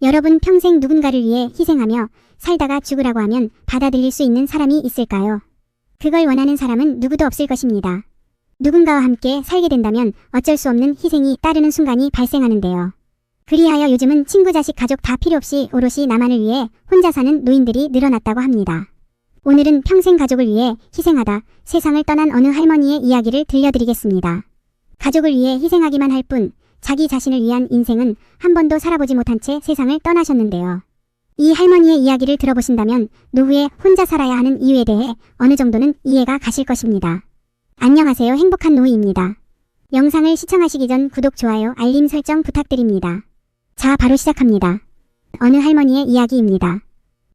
여러분 평생 누군가를 위해 희생하며 살다가 죽으라고 하면 받아들일 수 있는 사람이 있을까요? 그걸 원하는 사람은 누구도 없을 것입니다. 누군가와 함께 살게 된다면 어쩔 수 없는 희생이 따르는 순간이 발생하는데요. 그리하여 요즘은 친구, 자식, 가족 다 필요 없이 오롯이 나만을 위해 혼자 사는 노인들이 늘어났다고 합니다. 오늘은 평생 가족을 위해 희생하다 세상을 떠난 어느 할머니의 이야기를 들려드리겠습니다. 가족을 위해 희생하기만 할 뿐 자기 자신을 위한 인생은 한 번도 살아보지 못한 채 세상을 떠나셨는데요. 이 할머니의 이야기를 들어보신다면 노후에 혼자 살아야 하는 이유에 대해 어느 정도는 이해가 가실 것입니다. 안녕하세요. 행복한 노이입니다. 영상을 시청하시기 전 구독, 좋아요, 알림 설정 부탁드립니다. 자, 바로 시작합니다. 어느 할머니의 이야기입니다.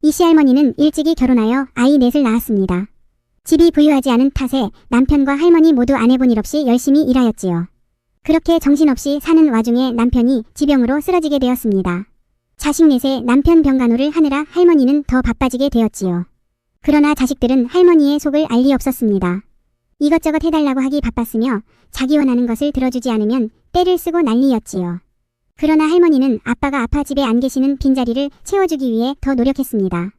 이 씨 할머니는 일찍이 결혼하여 아이 넷을 낳았습니다. 집이 부유하지 않은 탓에 남편과 할머니 모두 안 해본 일 없이 열심히 일하였지요. 그렇게 정신없이 사는 와중에 남편이 지병으로 쓰러지게 되었습니다. 자식 넷에 남편 병간호를 하느라 할머니는 더 바빠지게 되었지요. 그러나 자식들은 할머니의 속을 알 리 없었습니다. 이것저것 해달라고 하기 바빴으며 자기 원하는 것을 들어주지 않으면 떼를 쓰고 난리였지요. 그러나 할머니는 아빠가 아파 집에 안 계시는 빈자리를 채워주기 위해 더 노력했습니다.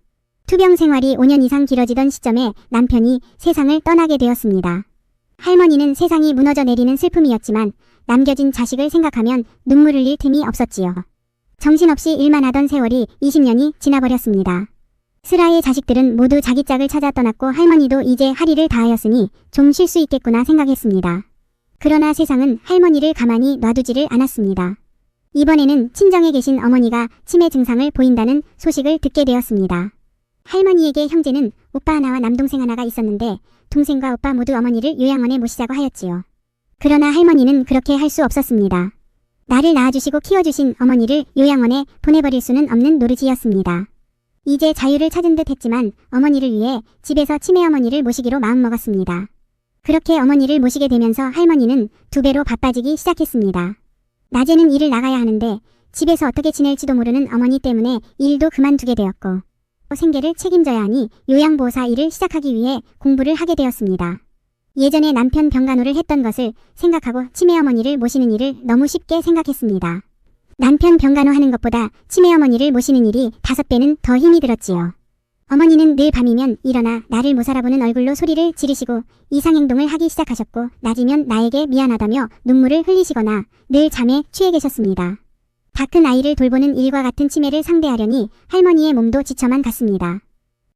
투병 생활이 5년 이상 길어지던 시점에 남편이 세상을 떠나게 되었습니다. 할머니는 세상이 무너져 내리는 슬픔이었지만 남겨진 자식을 생각하면 눈물 흘릴 틈이 없었지요. 정신없이 일만 하던 세월이 20년이 지나버렸습니다. 슬아의 자식들은 모두 자기 짝을 찾아 떠났고 할머니도 이제 할 일을 다하였으니 좀 쉴 수 있겠구나 생각했습니다. 그러나 세상은 할머니를 가만히 놔두지를 않았습니다. 이번에는 친정에 계신 어머니가 치매 증상을 보인다는 소식을 듣게 되었습니다. 할머니에게 형제는 오빠 하나와 남동생 하나가 있었는데 동생과 오빠 모두 어머니를 요양원에 모시자고 하였지요. 그러나 할머니는 그렇게 할 수 없었습니다. 나를 낳아주시고 키워주신 어머니를 요양원에 보내버릴 수는 없는 노릇이었습니다. 이제 자유를 찾은 듯 했지만 어머니를 위해 집에서 치매 어머니를 모시기로 마음먹었습니다. 그렇게 어머니를 모시게 되면서 할머니는 2배로 바빠지기 시작했습니다. 낮에는 일을 나가야 하는데 집에서 어떻게 지낼지도 모르는 어머니 때문에 일도 그만두게 되었고 생계를 책임져야 하니 요양보호사 일을 시작하기 위해 공부를 하게 되었습니다. 예전에 남편 병간호를 했던 것을 생각하고 치매 어머니를 모시는 일을 너무 쉽게 생각했습니다. 남편 병간호 하는 것보다 치매 어머니를 모시는 일이 5배는 더 힘이 들었지요. 어머니는 늘 밤이면 일어나 나를 못 알아보는 얼굴로 소리를 지르시고 이상행동을 하기 시작하셨고 낮이면 나에게 미안하다며 눈물을 흘리시거나 늘 잠에 취해 계셨습니다. 다 큰 아이를 돌보는 일과 같은 치매를 상대하려니 할머니의 몸도 지쳐만 갔습니다.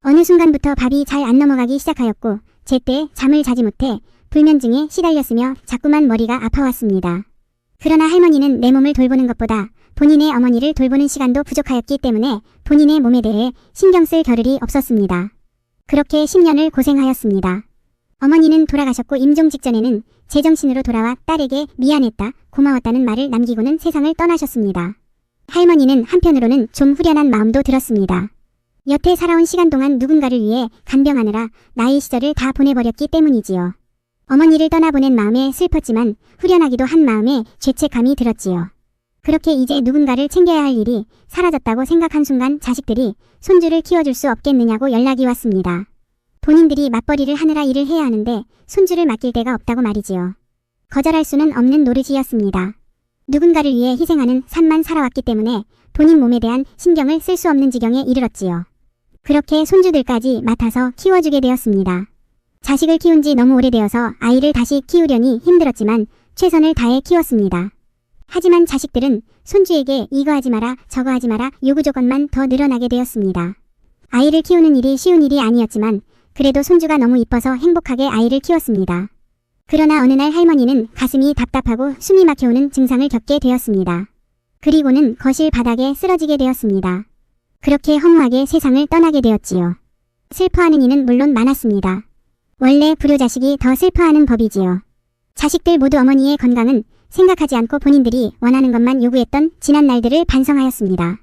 어느 순간부터 밥이 잘 안 넘어가기 시작하였고 제때 잠을 자지 못해 불면증에 시달렸으며 자꾸만 머리가 아파왔습니다. 그러나 할머니는 내 몸을 돌보는 것보다 본인의 어머니를 돌보는 시간도 부족하였기 때문에 본인의 몸에 대해 신경 쓸 겨를이 없었습니다. 그렇게 10년을 고생하였습니다. 어머니는 돌아가셨고 임종 직전에는 제정신으로 돌아와 딸에게 미안했다, 고마웠다는 말을 남기고는 세상을 떠나셨습니다. 할머니는 한편으로는 좀 후련한 마음도 들었습니다. 여태 살아온 시간 동안 누군가를 위해 간병하느라 나이 시절을 다 보내버렸기 때문이지요. 어머니를 떠나보낸 마음에 슬펐지만 후련하기도 한 마음에 죄책감이 들었지요. 그렇게 이제 누군가를 챙겨야 할 일이 사라졌다고 생각한 순간 자식들이 손주를 키워줄 수 없겠느냐고 연락이 왔습니다. 본인들이 맞벌이를 하느라 일을 해야 하는데 손주를 맡길 데가 없다고 말이지요. 거절할 수는 없는 노릇이었습니다. 누군가를 위해 희생하는 삶만 살아왔기 때문에 본인 몸에 대한 신경을 쓸 수 없는 지경에 이르렀지요. 그렇게 손주들까지 맡아서 키워주게 되었습니다. 자식을 키운 지 너무 오래되어서 아이를 다시 키우려니 힘들었지만 최선을 다해 키웠습니다. 하지만 자식들은 손주에게 이거 하지 마라 저거 하지 마라 요구 조건만 더 늘어나게 되었습니다. 아이를 키우는 일이 쉬운 일이 아니었지만 그래도 손주가 너무 이뻐서 행복하게 아이를 키웠습니다. 그러나 어느 날 할머니는 가슴이 답답하고 숨이 막혀오는 증상을 겪게 되었습니다. 그리고는 거실 바닥에 쓰러지게 되었습니다. 그렇게 허무하게 세상을 떠나게 되었지요. 슬퍼하는 이는 물론 많았습니다. 원래 불효자식이 더 슬퍼하는 법이지요. 자식들 모두 어머니의 건강은 생각하지 않고 본인들이 원하는 것만 요구했던 지난 날들을 반성하였습니다.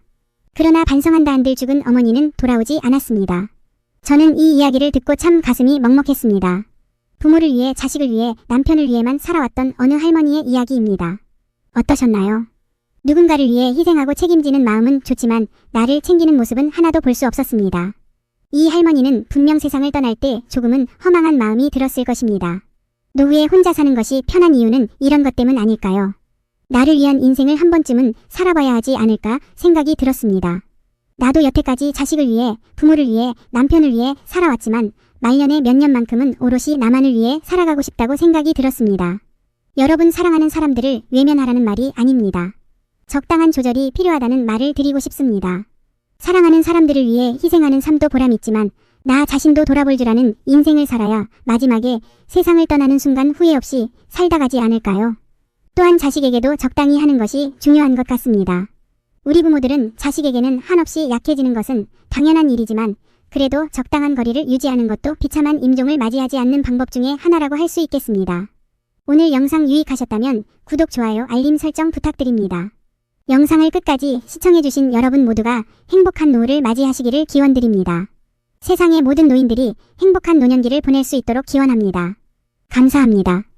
그러나 반성한다 한들 죽은 어머니는 돌아오지 않았습니다. 저는 이 이야기를 듣고 참 가슴이 먹먹했습니다. 부모를 위해 자식을 위해 남편을 위해만 살아왔던 어느 할머니의 이야기입니다. 어떠셨나요? 누군가를 위해 희생하고 책임지는 마음은 좋지만 나를 챙기는 모습은 하나도 볼 수 없었습니다. 이 할머니는 분명 세상을 떠날 때 조금은 허망한 마음이 들었을 것입니다. 노후에 혼자 사는 것이 편한 이유는 이런 것 때문 아닐까요? 나를 위한 인생을 한 번쯤은 살아봐야 하지 않을까 생각이 들었습니다. 나도 여태까지 자식을 위해, 부모를 위해, 남편을 위해 살아왔지만 말년의 몇 년만큼은 오롯이 나만을 위해 살아가고 싶다고 생각이 들었습니다. 여러분, 사랑하는 사람들을 외면하라는 말이 아닙니다. 적당한 조절이 필요하다는 말을 드리고 싶습니다. 사랑하는 사람들을 위해 희생하는 삶도 보람있지만 나 자신도 돌아볼 줄 아는 인생을 살아야 마지막에 세상을 떠나는 순간 후회 없이 살다 가지 않을까요? 또한 자식에게도 적당히 하는 것이 중요한 것 같습니다. 우리 부모들은 자식에게는 한없이 약해지는 것은 당연한 일이지만 그래도 적당한 거리를 유지하는 것도 비참한 임종을 맞이하지 않는 방법 중에 하나라고 할 수 있겠습니다. 오늘 영상 유익하셨다면 구독, 좋아요, 알림 설정 부탁드립니다. 영상을 끝까지 시청해주신 여러분 모두가 행복한 노후를 맞이하시기를 기원드립니다. 세상의 모든 노인들이 행복한 노년기를 보낼 수 있도록 기원합니다. 감사합니다.